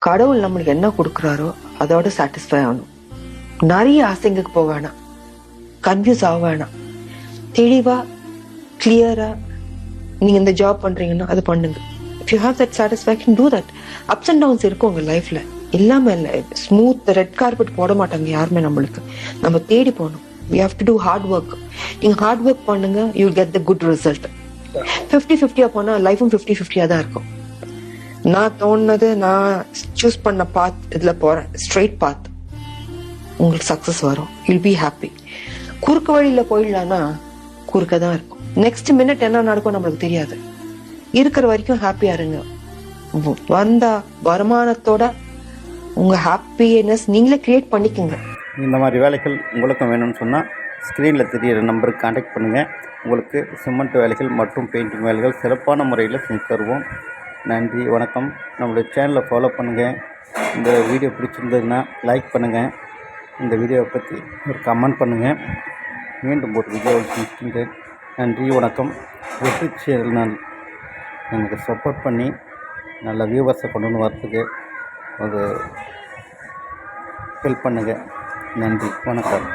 கடவுள் நம்மளுக்கு என்ன கொடுக்குறாரோ அதோட சாட்டிஸ்ஃபை ஆகணும். நிறைய ஆசைங்களுக்கு போக வேணாம், கன்ஃபியூஸ் ஆக வேணாம். தெளிவா கிளியரா நீங்க இந்த ஜாப் பண்றீங்கன்னா அது பண்ணுங்க. If you have that satisfaction, do that. Ups and downs இருக்கும் உங்க லைஃப்ல, இல்லாம இல்ல. ஸ்மூத் ரெட் கார்பெட் போட மாட்டாங்க யாருமே நம்மளுக்கு. நம்ம தேடி போகணும். we have to do hard work. நீங்க ஹார்ட் ஒர்க் பண்ணுங்க, you will get the good result. 50-50 போனா லைஃபும் 50-50 தான் இருக்கும். நான் தோணுனது, நான் சூஸ் பண்ண பாத் இதுல போறேன், ஸ்ட்ரெயிட் பாத். உங்களுக்கு சக்சஸ் வரும், யூல் பி ஹாப்பி. குறுக்கு வழியில போயிடலான்னா குறுக்க தான் இருக்கும். நெக்ஸ்ட் மினிட் என்ன நடக்கும் நம்மளுக்கு தெரியாது. இருக்கிற வரைக்கும் ஹாப்பியா இருங்க. வந்தா வருமானத்தோட உங்க ஹாப்பினஸ் நீங்களே கிரியேட் பண்ணிக்கோங்க. இந்த மாதிரி வேலைகள் உங்களுக்கும் வேணும்னு சொன்னால் ஸ்க்ரீனில் தெரியிற நம்பருக்கு கான்டாக்ட் பண்ணுங்கள். உங்களுக்கு சிமெண்ட் வேலைகள் மற்றும் பெயிண்டிங் வேலைகள் சிறப்பான முறையில் செஞ்சு தருவோம். நன்றி, வணக்கம். நம்மளுடைய சேனலை ஃபாலோ பண்ணுங்கள். இந்த வீடியோ பிடிச்சிருந்ததுன்னா லைக் பண்ணுங்கள். இந்த வீடியோவை பற்றி ஒரு கமெண்ட் பண்ணுங்கள். மீண்டும் ஒரு வீடியோவில் சந்திக்கின்றேன். நன்றி, வணக்கம். வெற்றி சேனல் எனக்கு சப்போர்ட் பண்ணி நல்ல வியூவர்ஸை கொண்டு வந்து வரத்துக்கு ஒரு ஹெல்ப் பண்ணுங்கள். நன்றி, வணக்கம்.